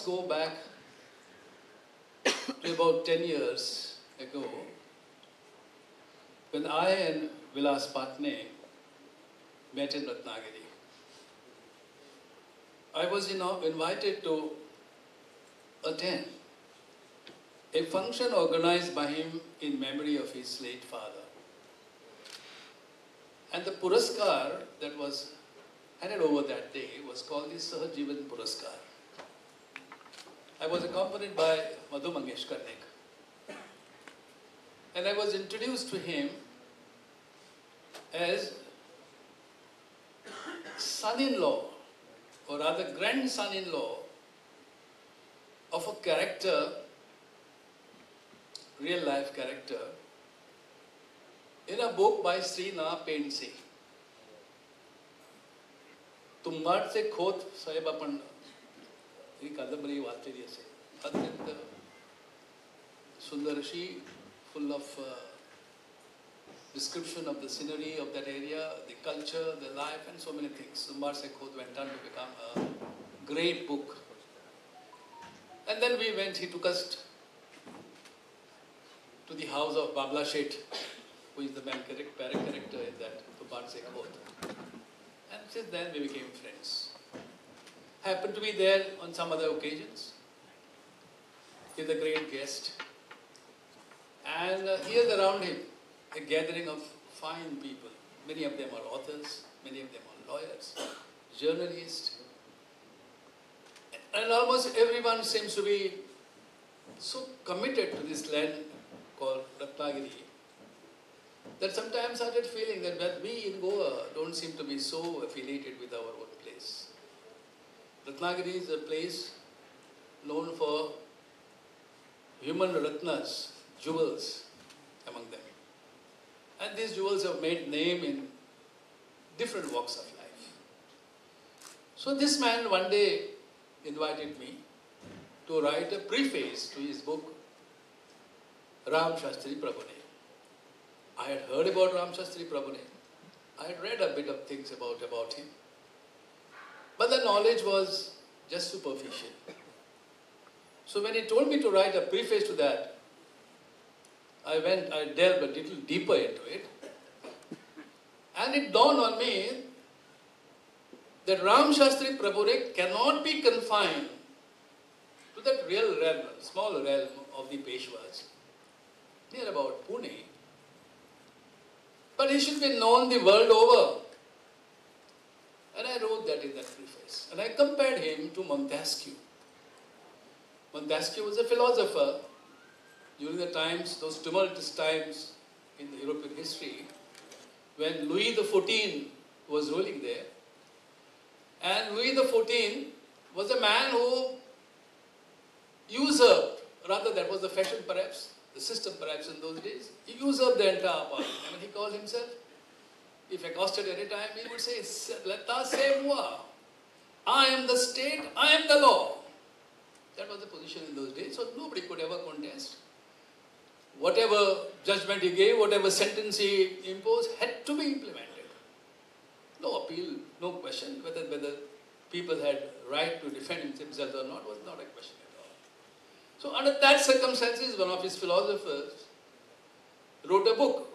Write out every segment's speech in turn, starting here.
go back to about 10 years ago, when I and Vilas Patne met in Ratnagiri. I was invited to attend a function organized by him in memory of his late father. And the Puraskar that was handed over that day was called the Sahajivan Puraskar. I was accompanied by Madhu Mangeshkar. And I was introduced to him as son-in-law, or rather grandson-in-law, of a character, real-life character, in a book by Sri Na Pensi. Tumbat se khot saheba pan hi kadambari वाचलेली असे अत्यंत सुंदर अशी, full of description of the scenery of that area, the culture, the life, and so many things. Tumbat se khot went on to become a great book. And then we went. He took us to the house of Babla Sheth, who is the main character in that Tumbat se khot. And since then we became friends. Happened to be there on some other occasions. He's a great guest. And he has around him a gathering of fine people. Many of them are authors, many of them are lawyers, journalists. And almost everyone seems to be so committed to this land called Ratnagiri that sometimes I get feeling that we in Goa don't seem to be so affiliated with our own place. Ratnagiri is a place known for human ratnas, jewels among them. And these jewels have made name in different walks of life. So this man one day invited me to write a preface to his book, Ramshastry Prabhune. I had heard about Ramshastry Prabhune. I had read a bit of things about him. But the knowledge was just superficial. So when he told me to write a preface to that, I delved a little deeper into it. And it dawned on me that Ramshastry Prabhune cannot be confined to that real realm, small realm of the Peshwas, near about Pune. But he should be known the world over. And I wrote that in that preface. And I compared him to Montesquieu. Montesquieu was a philosopher during the times, those tumultuous times in the European history, when Louis XIV was ruling there. And Louis XIV was a man who usurped, rather that was the fashion perhaps, the system perhaps in those days, he usurped the entire power. I mean, he called himself, if accosted any time, he would say, "Lata se moi. I am the state, I am the law." That was the position in those days, so nobody could ever contest. Whatever judgment he gave, whatever sentence he imposed, had to be implemented. No appeal, no question whether people had right to defend themselves or not was not a question at all. So under that circumstances, one of his philosophers wrote a book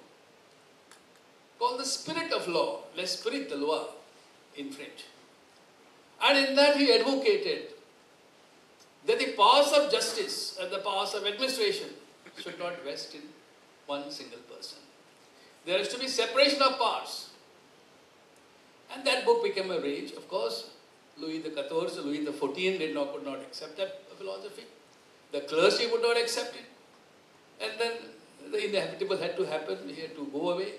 called The Spirit of Law, L'Esprit de Loi in French. And in that he advocated that the powers of justice and the powers of administration should not rest in one single person. There is to be separation of powers. And that book became a rage. Of course, Louis XIV, Louis XIV could not accept that philosophy. The clergy would not accept it. And then the inevitable had to happen. He had to go away.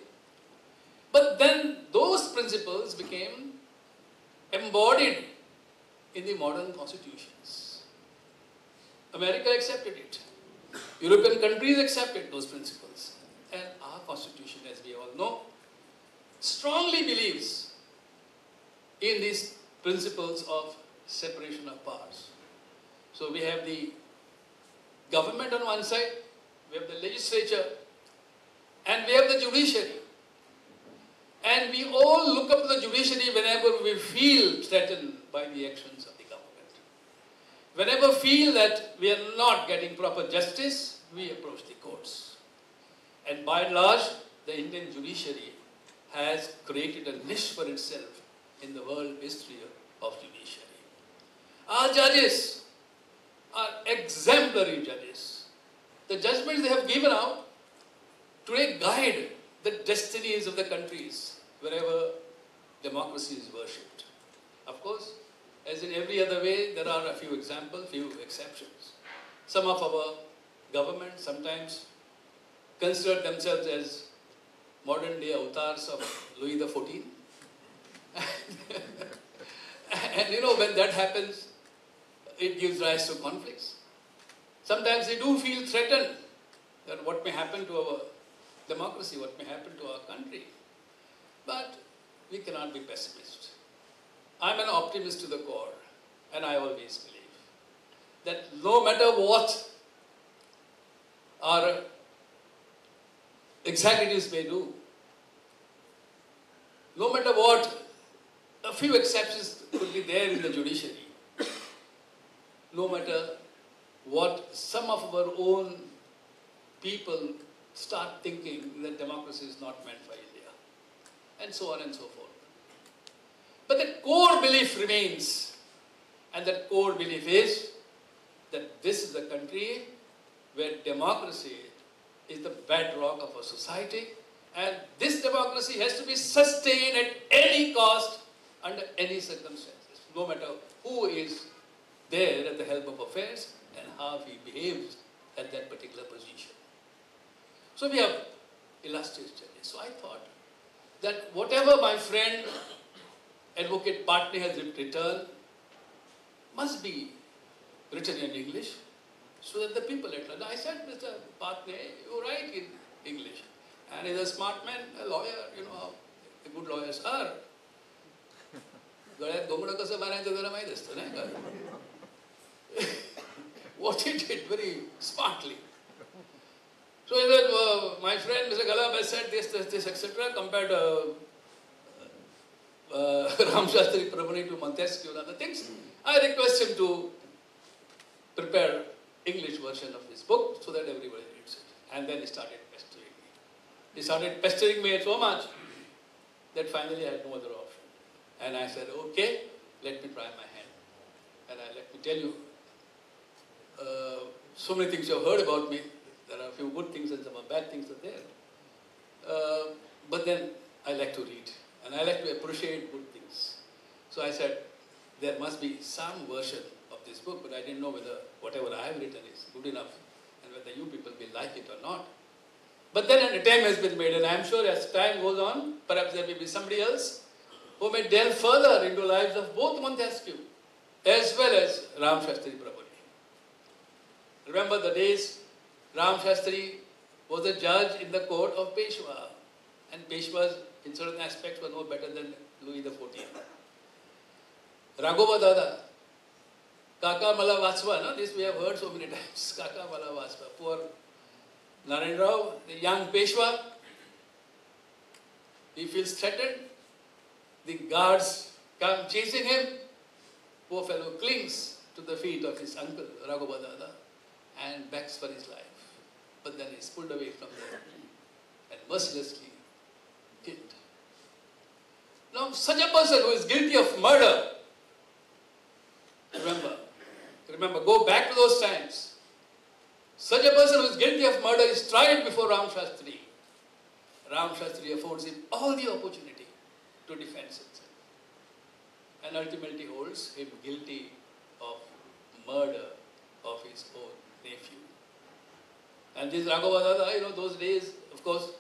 But then those principles became embodied in the modern constitutions. America accepted it. European countries accepted those principles. And our constitution, as we all know, strongly believes in these principles of separation of powers. So we have the government on one side, we have the legislature, and we have the judiciary. And we all look up to the judiciary whenever we feel threatened by the actions of the government. whenever feel that we are not getting proper justice, we approach the courts. And by and large, the Indian judiciary has created a niche for itself in the world history of judiciary. Our judges are exemplary judges. The judgments they have given out today guide the destinies of the countries wherever democracy is worshipped. Of course, as in every other way, there are a few examples, few exceptions. Some of our governments sometimes consider themselves as modern day avatars of Louis XIV. And you know, when that happens, it gives rise to conflicts. Sometimes they do feel threatened that what may happen to our democracy, what may happen to our country. But we cannot be pessimists. I'm an optimist to the core, and I always believe that no matter what our executives may do, no matter what, a few exceptions could be there in the judiciary, no matter what some of our own people start thinking that democracy is not meant for India, and so on and so forth. But the core belief remains, and that core belief is that this is a country where democracy is the bedrock of our society, and this democracy has to be sustained at any cost, under any circumstances, no matter who is there at the helm of affairs and how he behaves at that particular position. So we have illustrious judges. So I thought that whatever my friend Advocate Patne has written must be written in English so that the people at learn. I said, Mr. Patne, you write in English. And he's a smart man, a lawyer, you know how the good lawyers are. What he did very smartly. So he said, my friend Mr. Galab has said this, etc. compared Ramshastry, Prabhune to Montesquieu and other things. I request him to prepare English version of his book so that everybody reads it. And then he started pestering me. He started pestering me so much that finally I had no other option. And I said, okay, let me try my hand. And let me tell you, so many things you have heard about me. There are a few good things and some bad things are there. But then I like to read and I like to appreciate good things. So I said, there must be some version of this book, but I didn't know whether whatever I have written is good enough and whether you people will like it or not. But then an attempt has been made, and I am sure as time goes on, perhaps there may be somebody else who may delve further into the lives of both Montesquieu as well as Ramshastry Prabhune. Remember the days Ramshastry was a judge in the court of Peshwa, and Peshwas in certain aspects were no better than Louis XIV. Raghova Dada, Kaka Mala Vatsva, no? This we have heard so many times, Kaka Mala Vatsva, poor Narayan Rao, the young Peshwa, he feels threatened, the guards come chasing him, poor fellow clings to the feet of his uncle, Raghova Dada, and begs for his life. But then he is pulled away from there and mercilessly killed. Now, such a person who is guilty of murder, remember, go back to those times. Such a person who is guilty of murder is tried before Ramshastry. Ramshastry affords him all the opportunity to defend himself, and ultimately holds him guilty of murder of his own nephew. And this Raghava Dada, you know, those days, of course,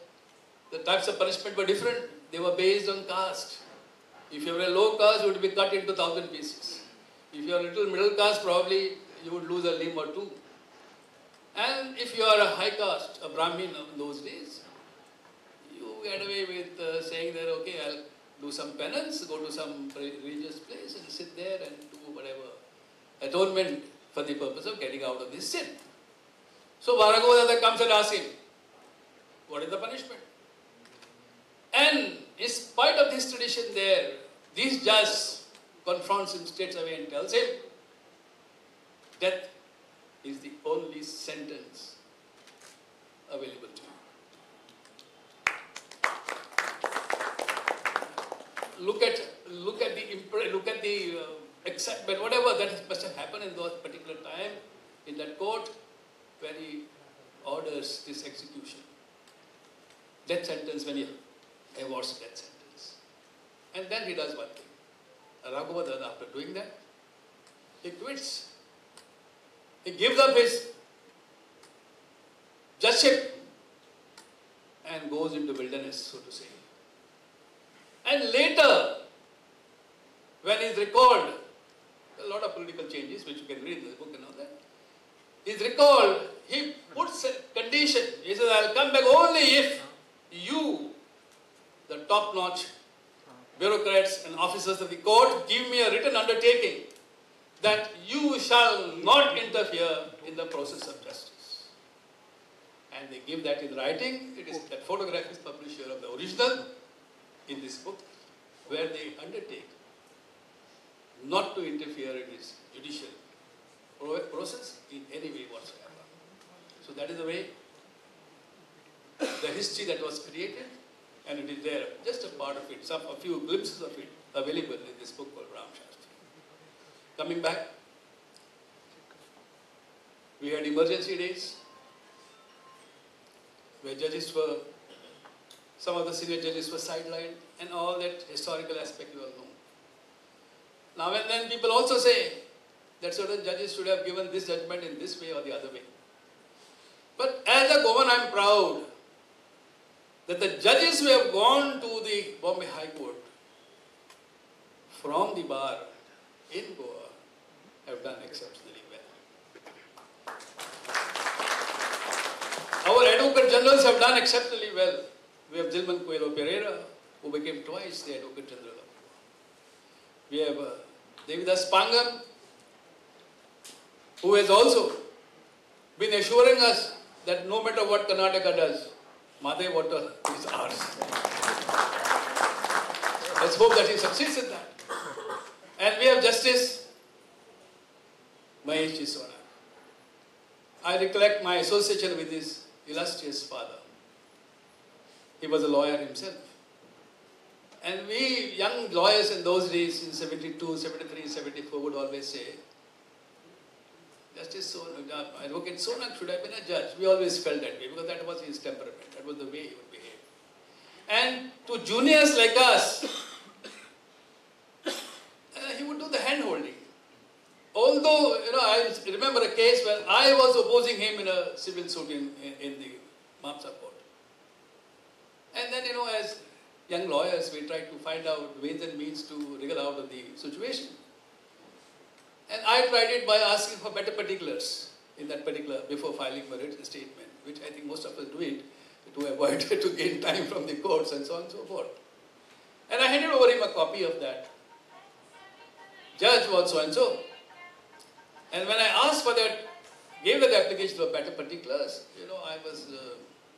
the types of punishment were different. They were based on caste. If you were a low caste, you would be cut into 1,000 pieces. If you are a little middle caste, probably you would lose a limb or two. And if you are a high caste, a Brahmin in those days, you get away with saying that, okay, I'll do some penance, go to some religious place and sit there and do whatever atonement for the purpose of getting out of this sin. So Raghava Dada comes and asks him, what is the punishment? And in spite of this tradition there, this judge confronts him straight away and tells him, Death is the only sentence available to you. Look at the excitement, whatever that must have happened in that particular time in that court when he orders this execution. Death sentence, when he awards death sentence. And then he does one thing. Raghavadhan, after doing that, he quits. He gives up his judgeship and goes into wilderness, so to say. And later, when he's recalled, a lot of political changes, which you can read in the book and all that, he's recalled, he puts a condition. He says, I'll come back only if you, the top-notch bureaucrats and officers of the court, give me a written undertaking that you shall not interfere in the process of justice. And they give that in writing. It is that photograph is published here of the original in this book, where they undertake not to interfere in his judicial process in any way whatsoever. So that is the way, the history that was created, and it is there, just a part of it, a few glimpses of it available in this book called Ramshastry. Coming back, we had emergency days, where judges were, some of the senior judges were sidelined, and all that historical aspect you all know. Now and then people also say that certain judges should have given this judgment in this way or the other way. But as a Goan, I am proud that the judges who have gone to the Bombay High Court from the bar in Goa have done exceptionally well. Our Advocate Generals have done exceptionally well. We have Dilman Coelho Pereira, who became twice the Advocate General of Goa. We have Devidas Pangam, who has also been assuring us that no matter what Karnataka does, Madhe water is ours. Let's hope that he succeeds in that. And we have Justice Mahesh Sona. I recollect my association with his illustrious father. He was a lawyer himself. And we young lawyers in those days, in 72, 73, 74, would always say, Justice Sonak, Advocate Sonak should have been a judge. We always felt that way because that was his temperament. That was the way he would behave. And to juniors like us, he would do the hand-holding. Although, I remember a case where I was opposing him in a civil suit in the Mamsa court. And then, as young lawyers, we tried to find out ways and means to wriggle out of the situation. And I tried it by asking for better particulars in that particular, before filing my written statement, which I think most of us do it to avoid, to gain time from the courts and so on and so forth. And I handed over him a copy of that. Judge was so and so. And when I asked for that, gave the application for better particulars,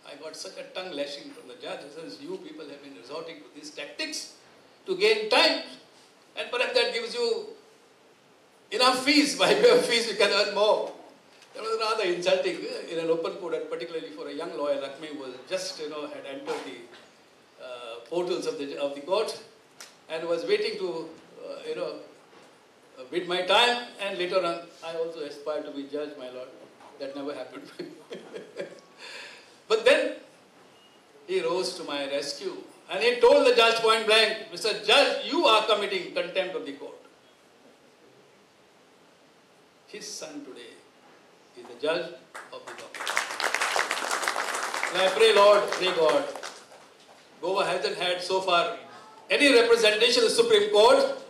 I got such a tongue lashing from the judge. He says, you people have been resorting to these tactics to gain time. And perhaps that gives you enough fees. By way of fees, you can earn more. That was rather insulting in an open court, and particularly for a young lawyer like me, who was just, had entered the portals of the court and was waiting to, bid my time. And later on, I also aspired to be judge, my lord. That never happened. But then he rose to my rescue and he told the judge point blank, Mr. Judge, you are committing contempt of the court. His son today is the judge of the government. And I pray, Lord, pray God, Goa hasn't had so far any representation in the Supreme Court,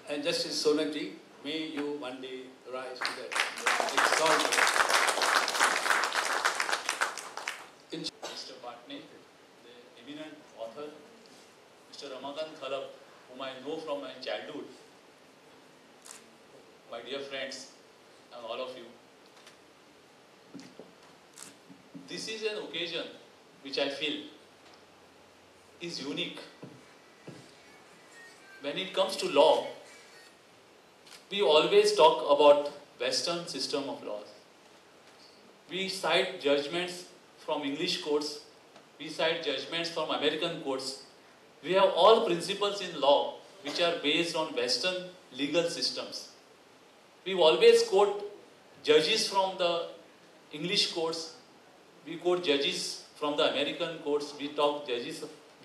and Justice Sonakji, may you one day rise to that exalted. Mr. Patne, the eminent author, Mr. Khbab, whom I know from my childhood, my dear friends, and all of you. This is an occasion which I feel is unique. When it comes to law, we always talk about Western system of laws. We cite judgments from English courts, we cite judgments from American courts. We have all principles in law which are based on Western legal systems. We always quote judges from the English courts, we quote judges from the American courts, we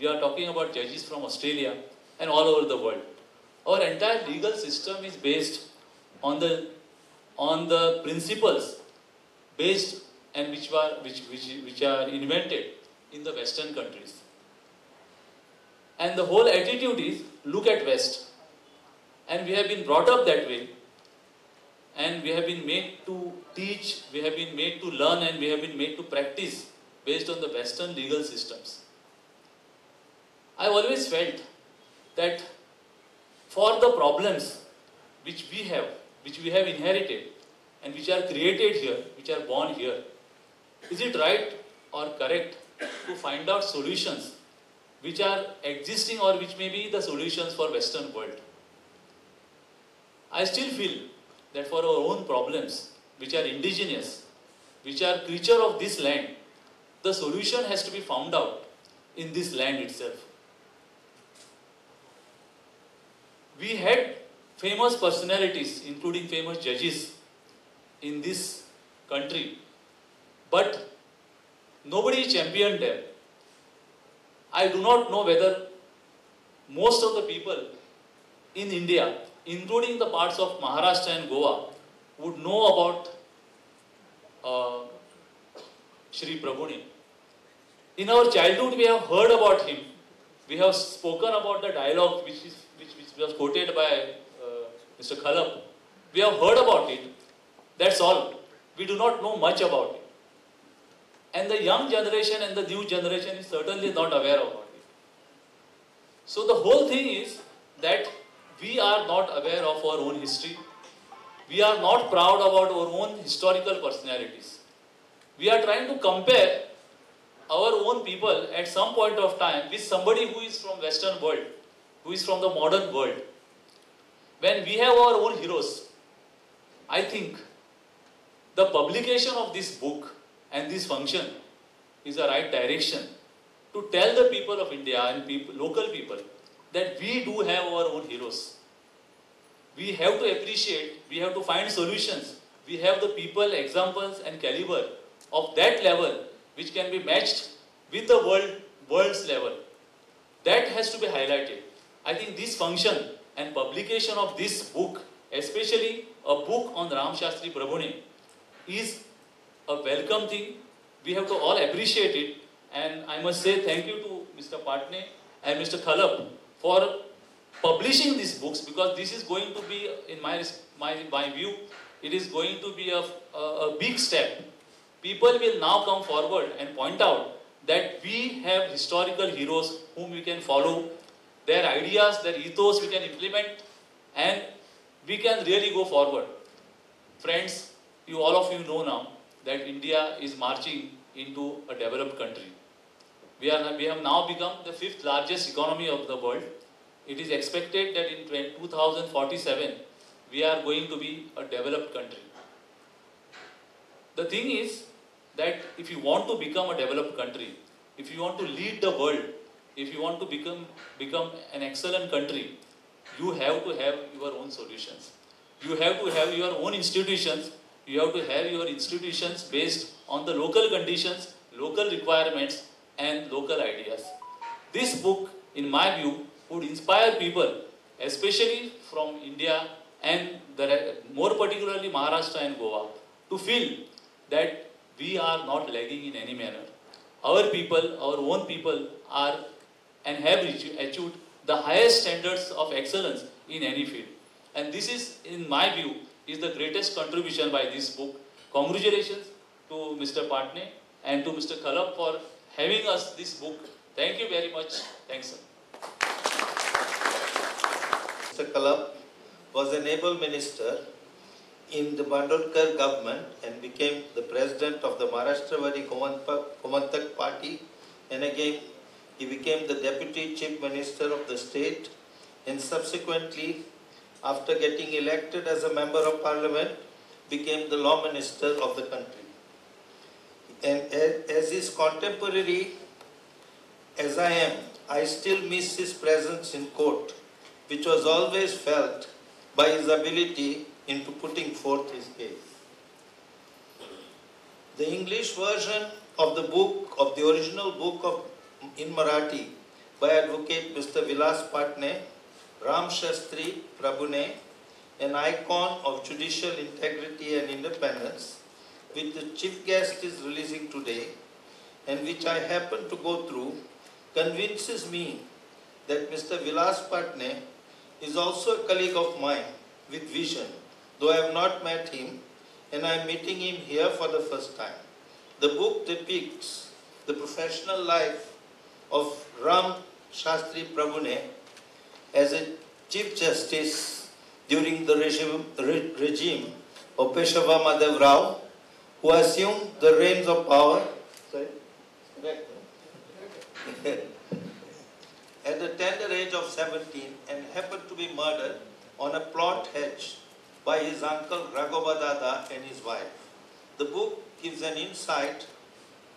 are talking about judges from Australia and all over the world. Our entire legal system is based on the principles based and which are invented in the Western countries. And the whole attitude is look at West. And we have been brought up that way. And we have been made to teach, we have been made to learn, and we have been made to practice based on the Western legal systems. I always felt that for the problems which we have inherited and which are created here, which are born here, is it right or correct to find out solutions which are existing or which may be the solutions for Western world? I still feel that for our own problems, which are indigenous, which are creature of this land, the solution has to be found out in this land itself. We had famous personalities, including famous judges in this country, but nobody championed them. I do not know whether most of the people in India, including the parts of Maharashtra and Goa, would know about Shri Prabhune. In our childhood, we have heard about him. We have spoken about the dialogue which was quoted by Mr. Khalab. We have heard about it. That's all. We do not know much about it. And the young generation and the new generation is certainly not aware about it. So the whole thing is that we are not aware of our own history. We are not proud about our own historical personalities. We are trying to compare our own people at some point of time with somebody who is from Western world, who is from the modern world. When we have our own heroes, I think the publication of this book and this function is the right direction to tell the people of India and local people that we do have our own heroes. We have to appreciate, we have to find solutions. We have the people, examples and caliber of that level which can be matched with the world's level. That has to be highlighted. I think this function and publication of this book, especially a book on Ramshastry Prabhune, is a welcome thing. We have to all appreciate it, and I must say thank you to Mr. Patne and Mr. Khalab for publishing these books, because this is going to be, in my view, it is going to be a big step. People will now come forward and point out that we have historical heroes whom we can follow, their ideas, their ethos we can implement, and we can really go forward. Friends, all of you know now that India is marching into a developed country. We have now become the 5th largest economy of the world. It is expected that in 2047, we are going to be a developed country. The thing is that if you want to become a developed country, if you want to lead the world, if you want to become an excellent country, you have to have your own solutions. You have to have your own institutions. You have to have your institutions based on the local conditions, local requirements, and local ideas. This book, in my view, would inspire people, especially from India and more particularly Maharashtra and Goa, to feel that we are not lagging in any manner. Our people, our own people are and have achieved the highest standards of excellence in any field. And this is, in my view, is the greatest contribution by this book. Congratulations to Mr. Patne and to Mr. Khalab for having us this book. Thank you very much. Thanks, sir. Mr. Khalab was an able minister in the Bandolkar government and became the president of the Maharashtravari Goanvarta party, and again he became the deputy chief minister of the state, and subsequently after getting elected as a member of parliament, became the law minister of the country. And as his contemporary as I am, I still miss his presence in court, which was always felt by his ability into putting forth his case. The English version of the book, of the original book in Marathi by Advocate Mr. Vilas Patne, Ramshastry, Prabhune, an icon of judicial integrity and independence, which the chief guest is releasing today, and which I happen to go through, convinces me that Mr. Vilas Patne is also a colleague of mine with vision, though I have not met him, and I am meeting him here for the first time. The book depicts the professional life of Ramshastry Prabhune as a Chief Justice during the regime of Peshava Madhav Rao, who assumed the reins of power at the tender age of 17 and happened to be murdered on a plot hatched by his uncle Raghoba Dada and his wife. The book gives an insight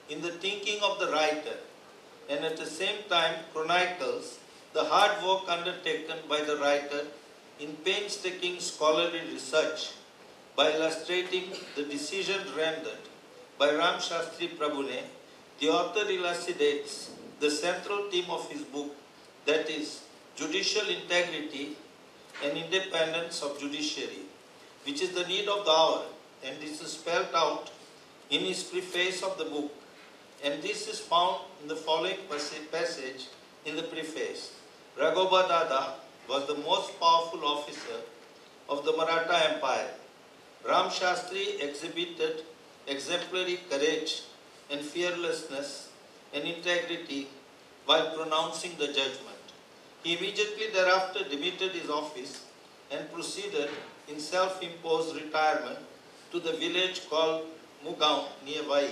in the thinking of the writer and at the same time chronicles the hard work undertaken by the writer in painstaking scholarly research by illustrating the decisions rendered by Ramshastry Prabhune. The author elucidates the central theme of his book, that is, judicial integrity and independence of judiciary, which is the need of the hour, and this is spelled out in his preface of the book. And this is found in the following passage in the preface. Raghoba Dada was the most powerful officer of the Maratha Empire. Ramshastry exhibited exemplary courage and fearlessness and integrity while pronouncing the judgment. He immediately thereafter demitted his office and proceeded in self-imposed retirement to the village called Mugaon nearby.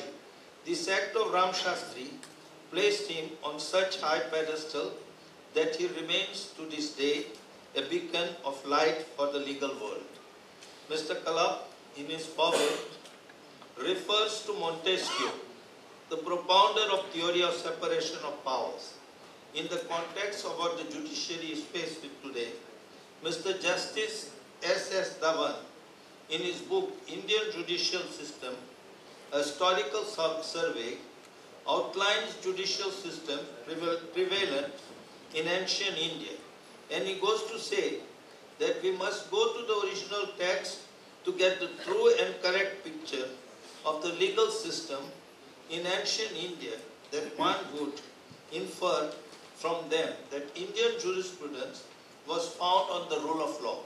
This act of Ramshastry placed him on such high pedestal that he remains to this day a beacon of light for the legal world. Mr. Kalap, in his foreword, refers to Montesquieu, the propounder of theory of separation of powers. In the context of what the judiciary is faced with today, Mr. Justice S.S. Dhawan, in his book Indian Judicial System, a historical survey, outlines judicial system prevalent in ancient India. And he goes to say that we must go to the original text to get the true and correct picture of the legal system in ancient India, that one would infer from them that Indian jurisprudence was found on the rule of law,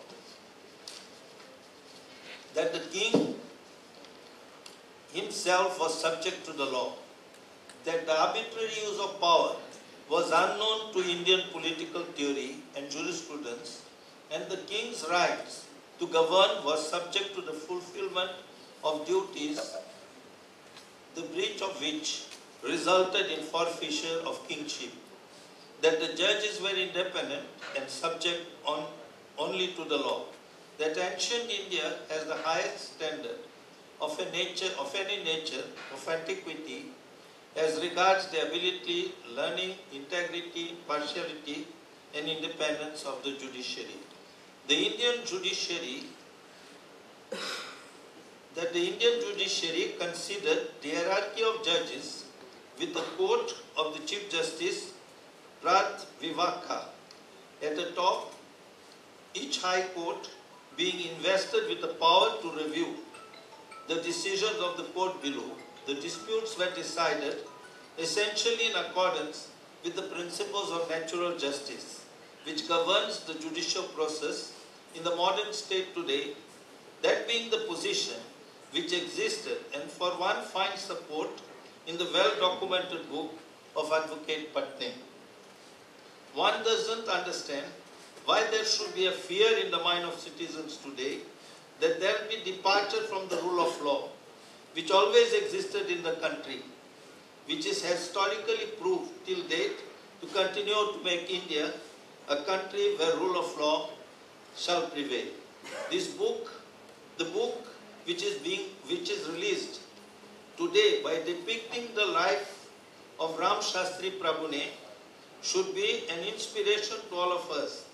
that the king himself was subject to the law, that the arbitrary use of power was unknown to Indian political theory and jurisprudence, and the king's rights to govern was subject to the fulfillment of duties, the breach of which resulted in forfeiture of kingship, that the judges were independent and subject only to the law, that ancient India has the highest standard of any nature of antiquity as regards the ability, learning, integrity, partiality, and independence of the judiciary. The Indian judiciary considered the hierarchy of judges with the court of the Chief Justice Prat Vivaka at the top, each high court being invested with the power to review the decisions of the court below. The disputes were decided essentially in accordance with the principles of natural justice, which governs the judicial process in the modern state today, that being the position which existed and for one finds support in the well-documented book of Advocate Patne. One doesn't understand why there should be a fear in the mind of citizens today that there will be departure from the rule of law, which always existed in the country, which is historically proved till date to continue to make India a country where rule of law shall prevail. This book, the book which is released today by depicting the life of Ramshastry Prabhune, should be an inspiration to all of us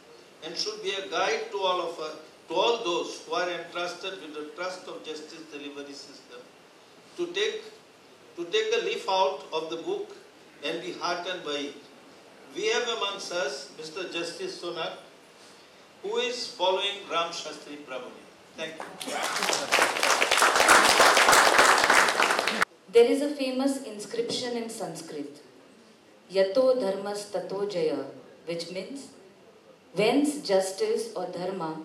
and should be a guide to all of us, to all those who are entrusted with the trust of justice delivery system, to take a leaf out of the book and be heartened by it. We have amongst us Mr. Justice Sonak, who is following Ramshastry Prabhune. Thank you. There is a famous inscription in Sanskrit, Yato Dharmas Tato Jaya, which means, whence justice or dharma,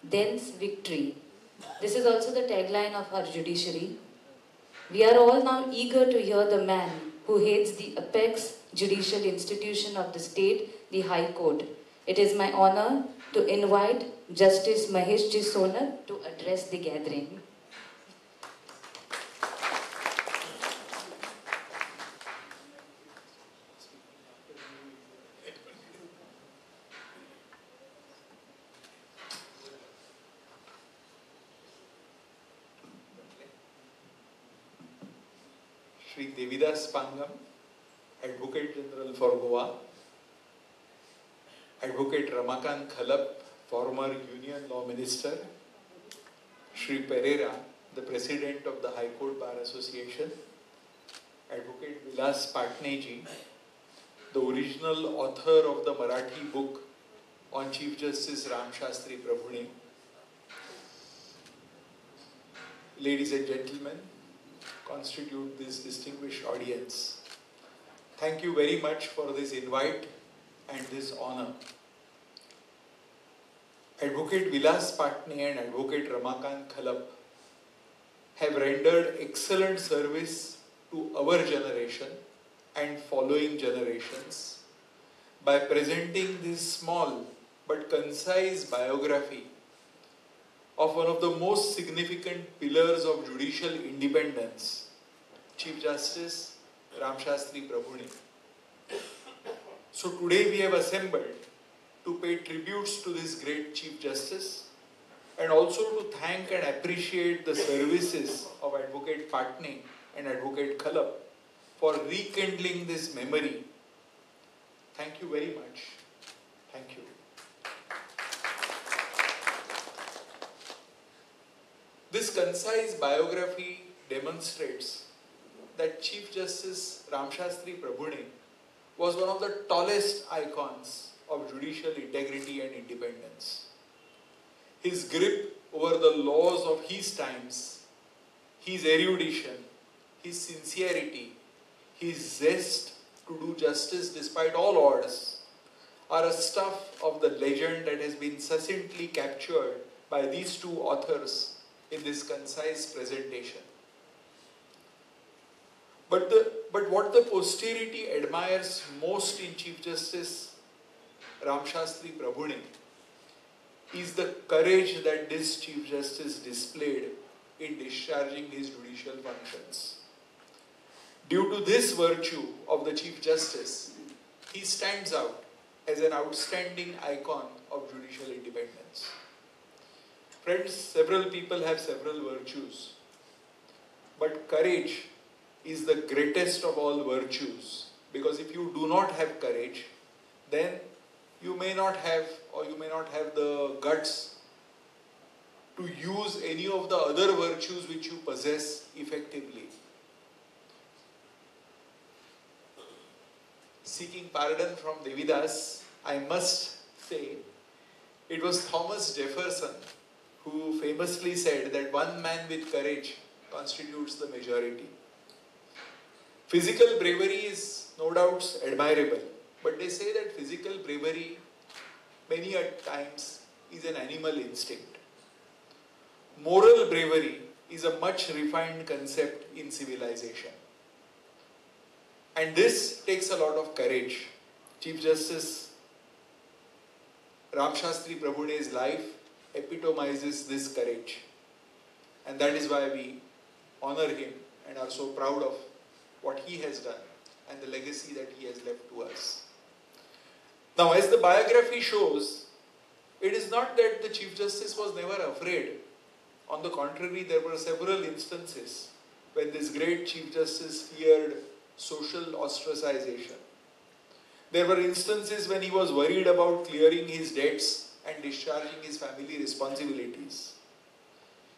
thence victory. This is also the tagline of our judiciary. We are all now eager to hear the man who heads the apex judicial institution of the state, the High Court. It is my honor to invite Justice Mahesh Ji Sonak to address the gathering. Shri Devidas Pangam, Advocate General for Goa, Advocate Ramakant Khalap, former Union Law Minister, Shri Pereira, the President of the High Court Bar Association, Advocate Vilas Patneji, the original author of the Marathi book on Chief Justice Ramshastry Prabhune, ladies and gentlemen, constitute this distinguished audience. Thank you very much for this invite and this honor. Advocate Vilas Patne and Advocate Ramakant Khalap have rendered excellent service to our generation and following generations by presenting this small but concise biography of one of the most significant pillars of judicial independence, Chief Justice Ramshastry Prabhune. So today we have assembled to pay tributes to this great Chief Justice and also to thank and appreciate the services of Advocate Patne and Advocate Khalap for rekindling this memory. Thank you very much. Thank you. This concise biography demonstrates that Chief Justice Ramshastry Prabhune was one of the tallest icons of judicial integrity and independence. His grip over the laws of his times, his erudition, his sincerity, his zest to do justice despite all odds are a stuff of the legend that has been succinctly captured by these two authors in this concise presentation. But what the posterity admires most in Chief Justice Ramshastry Prabhune is the courage that this Chief Justice displayed in discharging his judicial functions. Due to this virtue of the Chief Justice, he stands out as an outstanding icon of judicial independence. Friends, several people have several virtues, but courage is the greatest of all virtues, because if you do not have courage, then you may not have the guts to use any of the other virtues which you possess effectively. Seeking pardon from Devidas, I must say it was Thomas Jefferson who famously said that one man with courage constitutes the majority. Physical bravery is no doubt admirable, but they say that physical bravery many a times is an animal instinct. Moral bravery is a much refined concept in civilization. And this takes a lot of courage. Chief Justice Ramshastry Prabhune's life epitomizes this courage. And that is why we honor him and are so proud of what he has done and the legacy that he has left to us. Now, as the biography shows, It is not that the Chief Justice was never afraid. On the contrary, there were several instances when this great Chief Justice feared social ostracization. There were instances when he was worried about clearing his debts and discharging his family responsibilities.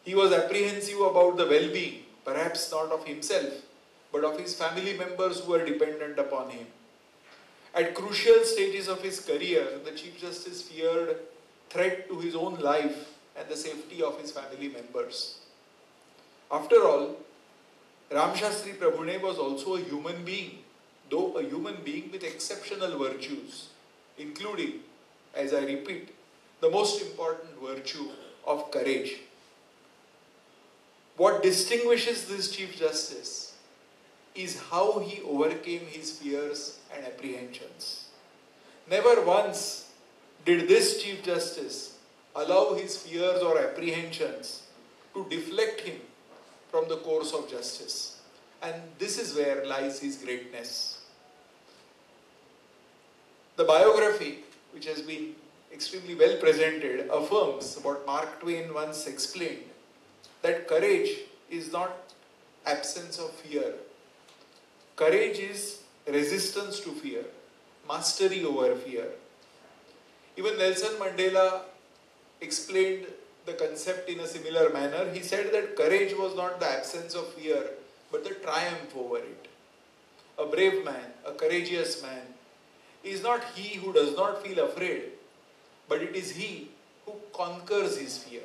He was apprehensive about the well-being, perhaps not of himself, but of his family members who were dependent upon him. At crucial stages of his career, the Chief Justice feared threat to his own life and the safety of his family members. After all, Ramshastry Prabhune was also a human being, though a human being with exceptional virtues, including, as I repeat, the most important virtue of courage. What distinguishes this Chief Justice is how he overcame his fears and apprehensions. Never once did this Chief Justice allow his fears or apprehensions to deflect him from the course of justice. And this is where lies his greatness. The biography, which has been extremely well presented, affirms what Mark Twain once explained, that courage is not absence of fear. Courage is resistance to fear, mastery over fear. Even Nelson Mandela explained the concept in a similar manner. He said that courage was not the absence of fear, but the triumph over it. A brave man, a courageous man, is not he who does not feel afraid, but it is he who conquers his fear.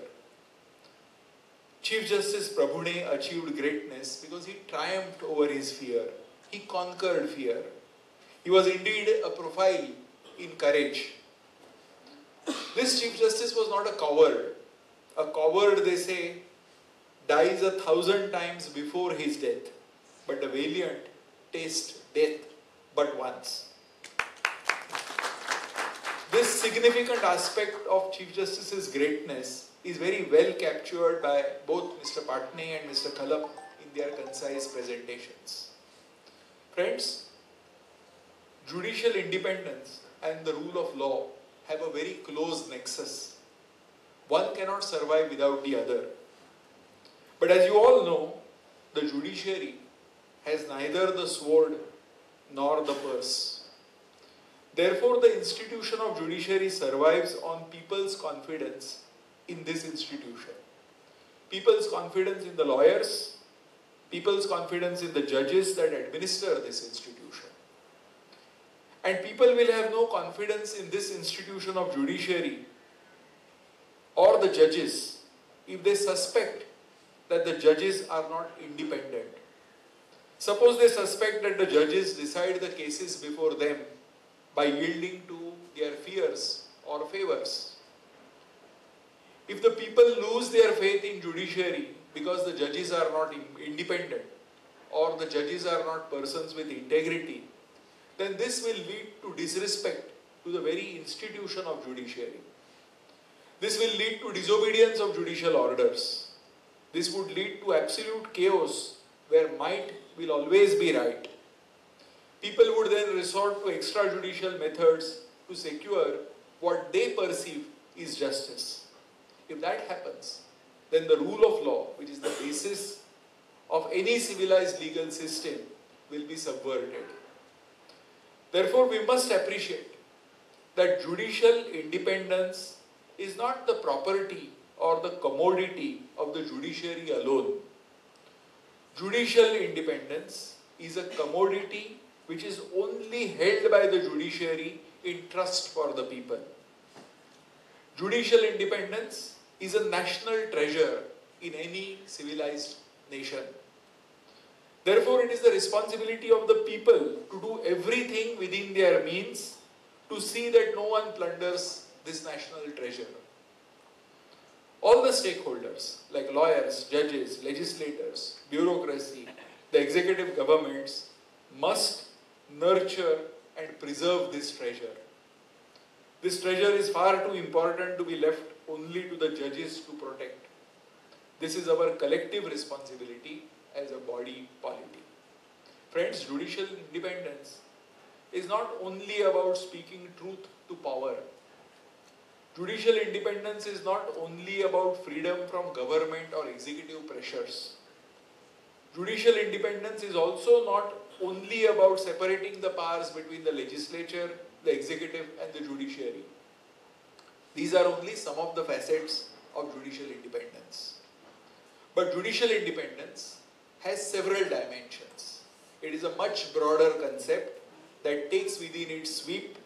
Chief Justice Prabhune achieved greatness because he triumphed over his fear. He conquered fear. He was indeed a profile in courage. This Chief Justice was not a coward. A coward, they say, dies 1,000 times before his death, but the valiant taste death but once. This significant aspect of Chief Justice's greatness is very well captured by both Mr. Patne and Mr. Khalap in their concise presentations. Friends, judicial independence and the rule of law have a very close nexus. One cannot survive without the other. But as you all know, the judiciary has neither the sword nor the purse. Therefore, the institution of judiciary survives on people's confidence in this institution. People's confidence in the lawyers, people's confidence in the judges that administer this institution. And people will have no confidence in this institution of judiciary or the judges if they suspect that the judges are not independent. Suppose they suspect that the judges decide the cases before them by yielding to their fears or favors. If the people lose their faith in judiciary because the judges are not independent or the judges are not persons with integrity, then this will lead to disrespect to the very institution of judiciary. This will lead to disobedience of judicial orders. This would lead to absolute chaos where might will always be right. People would then resort to extrajudicial methods to secure what they perceive is justice. If that happens, then the rule of law, which is the basis of any civilized legal system, will be subverted. Therefore, we must appreciate that judicial independence is not the property or the commodity of the judiciary alone. Judicial independence is a commodity which is only held by the judiciary in trust for the people. Judicial independence is a national treasure in any civilized nation. Therefore, it is the responsibility of the people to do everything within their means to see that no one plunders this national treasure. All the stakeholders, like lawyers, judges, legislators, bureaucracy, the executive governments, must nurture and preserve this treasure. This treasure is far too important to be left only to the judges to protect. This is our collective responsibility as a body polity. Friends, judicial independence is not only about speaking truth to power. Judicial independence is not only about freedom from government or executive pressures. Judicial independence is also not only about separating the powers between the legislature, the executive and the judiciary. These are only some of the facets of judicial independence. But judicial independence has several dimensions. It is a much broader concept that takes within its sweep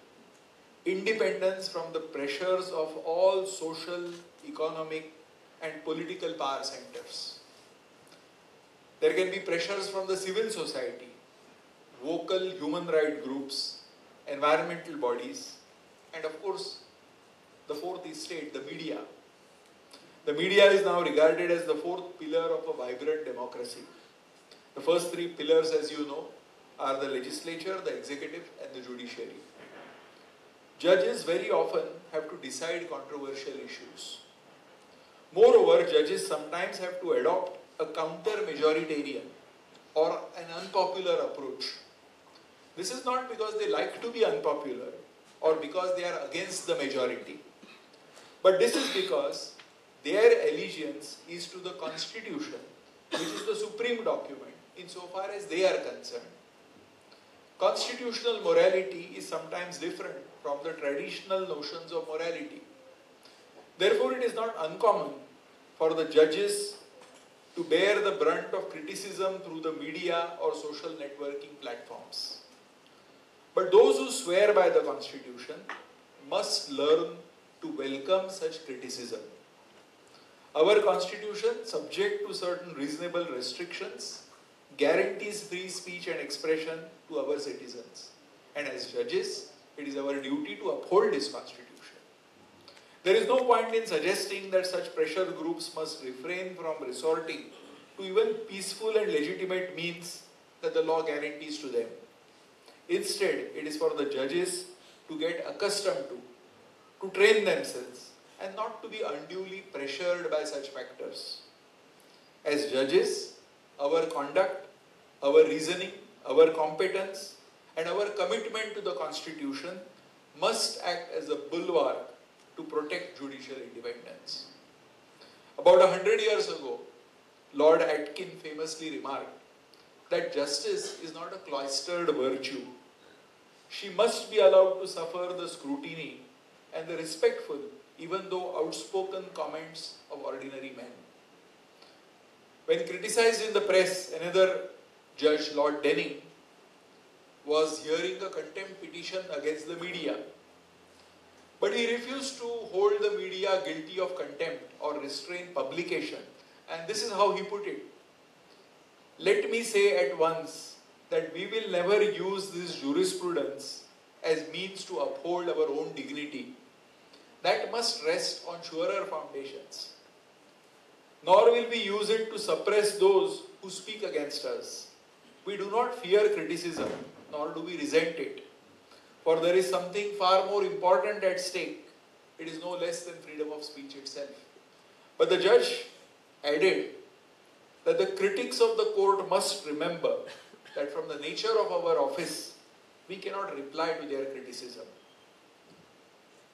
independence from the pressures of all social, economic and political power centers. There can be pressures from the civil society, vocal human rights groups, environmental bodies, and of course, the fourth estate, the media. The media is now regarded as the fourth pillar of a vibrant democracy. The first three pillars, as you know, are the legislature, the executive, and the judiciary. Judges very often have to decide controversial issues. Moreover, judges sometimes have to adopt a counter-majoritarian or an unpopular approach. This is not because they like to be unpopular or because they are against the majority, but this is because their allegiance is to the Constitution, which is the supreme document insofar as they are concerned. Constitutional morality is sometimes different from the traditional notions of morality. Therefore, it is not uncommon for the judges to bear the brunt of criticism through the media or social networking platforms. But those who swear by the Constitution must learn to welcome such criticism. Our Constitution, subject to certain reasonable restrictions, guarantees free speech and expression to our citizens. And as judges, it is our duty to uphold this Constitution. There is no point in suggesting that such pressure groups must refrain from resorting to even peaceful and legitimate means that the law guarantees to them. Instead, it is for the judges to get accustomed to train themselves and not to be unduly pressured by such factors. As judges, our conduct, our reasoning, our competence, and our commitment to the Constitution must act as a bulwark to protect judicial independence. About 100 years ago, Lord Atkin famously remarked that justice is not a cloistered virtue. She must be allowed to suffer the scrutiny and the respectful, even though outspoken comments of ordinary men. When criticized in the press, another judge, Lord Denning, was hearing a contempt petition against the media. But he refused to hold the media guilty of contempt or restrain publication. And this is how he put it. Let me say at once that we will never use this jurisprudence as means to uphold our own dignity. That must rest on surer foundations. Nor will we use it to suppress those who speak against us. We do not fear criticism, nor do we resent it. For there is something far more important at stake. It is no less than freedom of speech itself. But the judge added that the critics of the court must remember that from the nature of our office, we cannot reply to their criticism.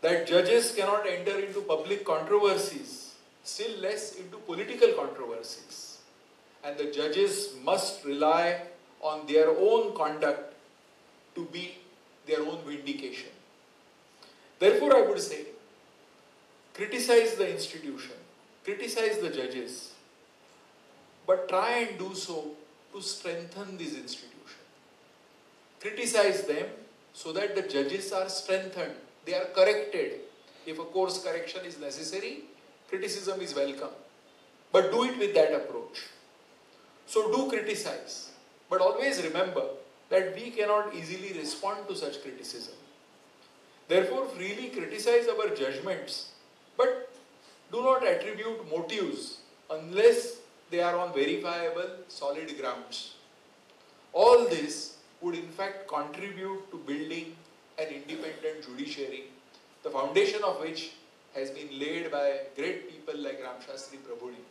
That judges cannot enter into public controversies, still less into political controversies. And the judges must rely on their own conduct to be their own vindication. Therefore, I would say, criticize the institution, criticize the judges, but try and do so to strengthen this institution. Criticize them so that the judges are strengthened, they are corrected. If a course correction is necessary, criticism is welcome. But do it with that approach. So do criticize, but always remember that we cannot easily respond to such criticism. Therefore, freely criticize our judgments, but do not attribute motives unless they are on verifiable, solid grounds. All this would in fact contribute to building an independent judiciary, the foundation of which has been laid by great people like Ramshastry Prabhune.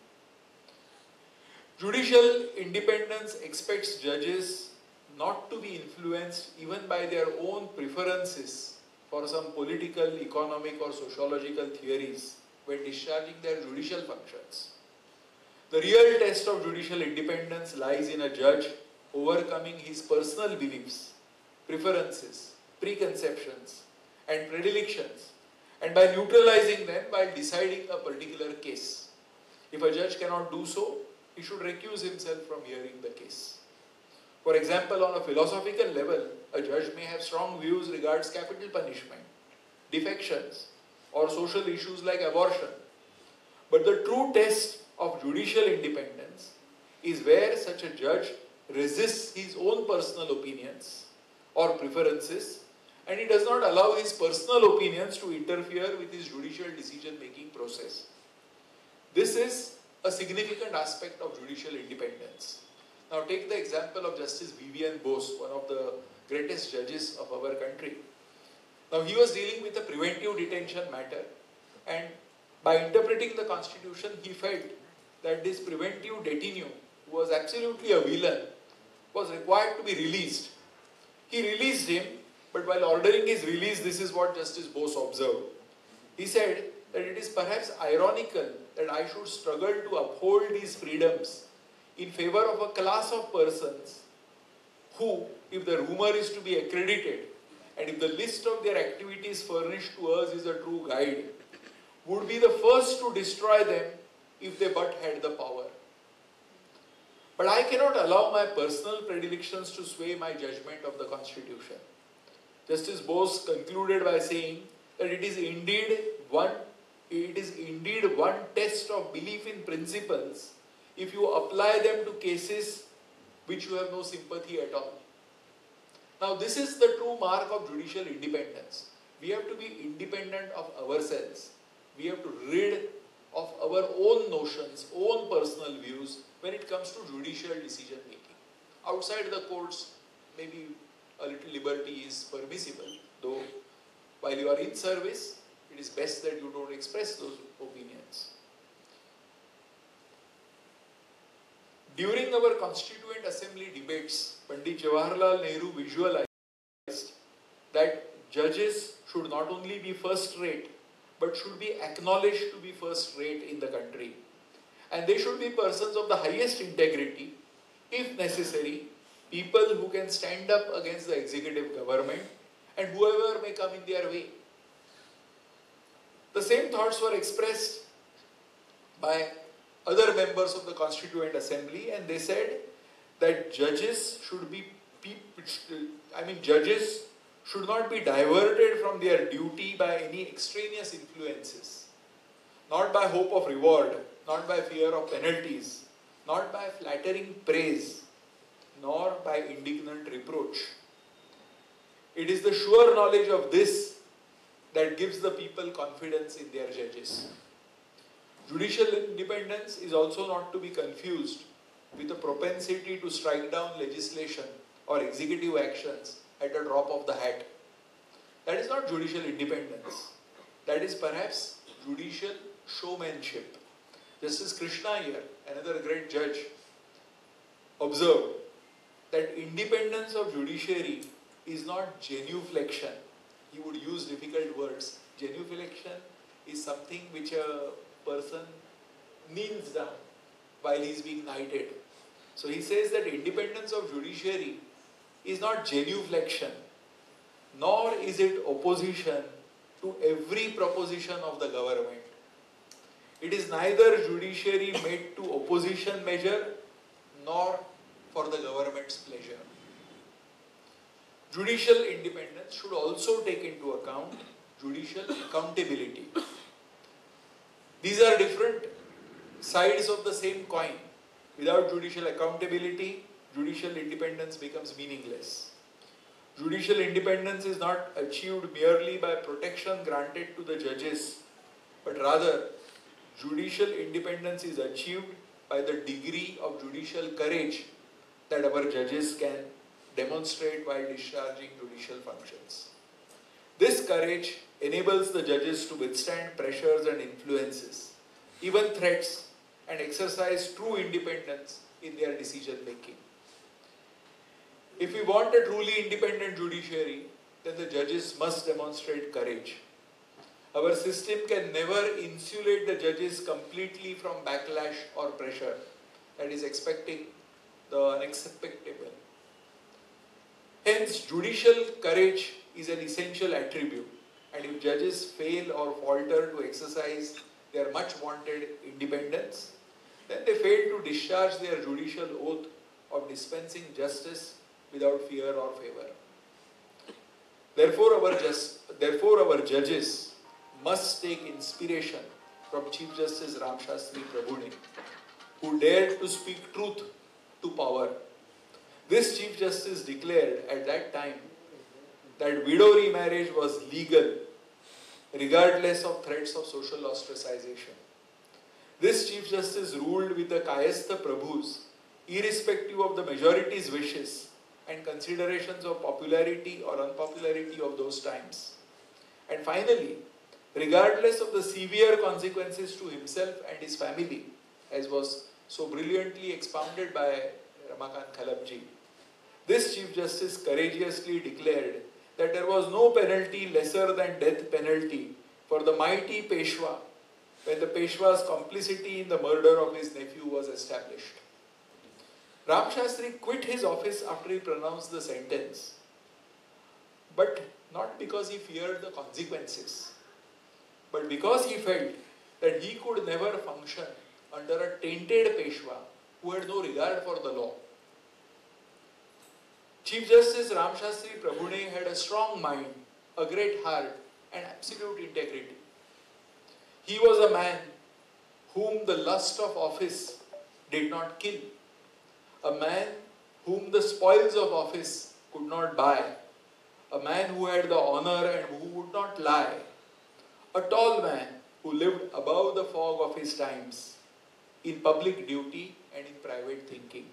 Judicial independence expects judges not to be influenced even by their own preferences for some political, economic or sociological theories when discharging their judicial functions. The real test of judicial independence lies in a judge overcoming his personal beliefs, preferences, preconceptions and predilections, and by neutralizing them while deciding a particular case. If a judge cannot do so, he should recuse himself from hearing the case. For example, on a philosophical level, a judge may have strong views regards capital punishment, defections, or social issues like abortion. But the true test of judicial independence is where such a judge resists his own personal opinions or preferences, and he does not allow his personal opinions to interfere with his judicial decision-making process. This is a significant aspect of judicial independence. Now take the example of Justice Vivian Bose, one of the greatest judges of our country. Now he was dealing with a preventive detention matter, and by interpreting the constitution he felt that this preventive detainee, who was absolutely a villain, was required to be released. He released him, but while ordering his release, this is what Justice Bose observed. He said that it is perhaps ironical that I should struggle to uphold these freedoms in favor of a class of persons who, if the rumor is to be accredited, and if the list of their activities furnished to us is a true guide, would be the first to destroy them if they but had the power. But I cannot allow my personal predilections to sway my judgment of the Constitution. Justice Bose concluded by saying that it is indeed one test of belief in principles if you apply them to cases which you have no sympathy at all. Now this is the true mark of judicial independence. We have to be independent of ourselves. We have to rid of our own notions, own personal views when it comes to judicial decision making. Outside the courts, maybe a little liberty is permissible, though while you are in service, it is best that you don't express those opinions. During our Constituent Assembly debates, Pandit Jawaharlal Nehru visualized that judges should not only be first rate, but should be acknowledged to be first rate in the country. And they should be persons of the highest integrity, if necessary, people who can stand up against the executive government and whoever may come in their way. The same thoughts were expressed by other members of the Constituent Assembly, and they said that judges should not be diverted from their duty by any extraneous influences, not by hope of reward, not by fear of penalties, not by flattering praise, nor by indignant reproach. It is the sure knowledge of this that gives the people confidence in their judges. Judicial independence is also not to be confused with a propensity to strike down legislation or executive actions at a drop of the hat. That is not judicial independence. That is perhaps judicial showmanship. Justice Krishna Iyer, another great judge, observed that independence of judiciary is not genuflection. He would use difficult words. Genuflection is something which a person kneels down while he is being knighted. So he says that independence of judiciary is not genuflection, nor is it opposition to every proposition of the government. It is neither judiciary made to opposition measure nor for the government's pleasure. Judicial independence should also take into account judicial accountability. These are different sides of the same coin. Without judicial accountability, judicial independence becomes meaningless. Judicial independence is not achieved merely by protection granted to the judges, but rather judicial independence is achieved by the degree of judicial courage that our judges can demonstrate while discharging judicial functions. This courage enables the judges to withstand pressures and influences, even threats, and exercise true independence in their decision making. If we want a truly independent judiciary, then the judges must demonstrate courage. Our system can never insulate the judges completely from backlash or pressure, that is expecting the unexpected. Hence, judicial courage is an essential attribute, and if judges fail or falter to exercise their much wanted independence, then they fail to discharge their judicial oath of dispensing justice without fear or favor. Therefore, our judges must take inspiration from Chief Justice Ramshastry Prabhune, who dared to speak truth to power. This Chief Justice declared at that time that widow remarriage was legal regardless of threats of social ostracization. This Chief Justice ruled with the Kayastha Prabhus, irrespective of the majority's wishes and considerations of popularity or unpopularity of those times. And finally, regardless of the severe consequences to himself and his family, as was so brilliantly expounded by Ramakant Khalapji, this Chief Justice courageously declared that there was no penalty lesser than death penalty for the mighty Peshwa when the Peshwa's complicity in the murder of his nephew was established. Ramshastry quit his office after he pronounced the sentence, but not because he feared the consequences, but because he felt that he could never function under a tainted Peshwa who had no regard for the law. Chief Justice Ramshastry Prabhune had a strong mind, a great heart, and absolute integrity. He was a man whom the lust of office did not kill, a man whom the spoils of office could not buy, a man who had the honor and who would not lie, a tall man who lived above the fog of his times, in public duty and in private thinking.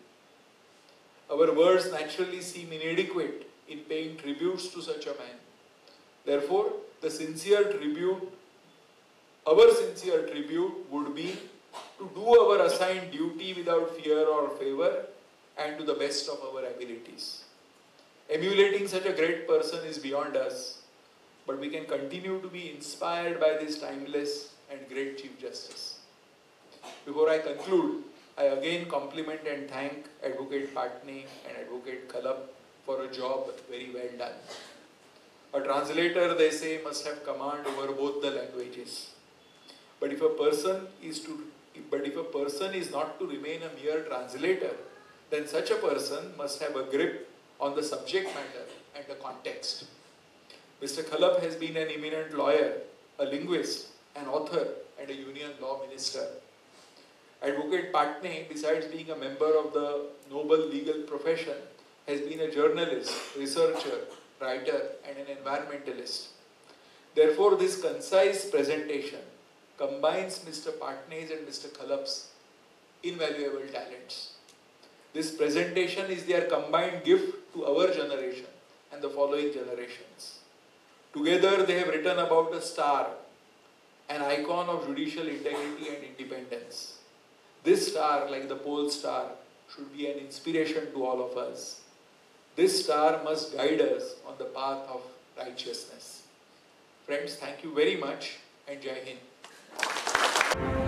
Our words naturally seem inadequate in paying tributes to such a man. Therefore, our sincere tribute would be to do our assigned duty without fear or favor and to the best of our abilities. Emulating such a great person is beyond us, but we can continue to be inspired by this timeless and great Chief Justice. Before I conclude, I again compliment and thank Advocate Patne and Advocate Khalap for a job very well done. A translator, they say, must have command over both the languages. But if a person is not to remain a mere translator, then such a person must have a grip on the subject matter and the context. Mr. Khalap has been an eminent lawyer, a linguist, an author, and a union law minister. Advocate Patne, besides being a member of the noble legal profession, has been a journalist, researcher, writer, and an environmentalist. Therefore, this concise presentation combines Mr. Patne's and Mr. Khalap's invaluable talents. This presentation is their combined gift to our generation and the following generations. Together, they have written about a star, an icon of judicial integrity and independence. This star, like the pole star, should be an inspiration to all of us. This star must guide us on the path of righteousness. Friends, thank you very much and Jai Hind.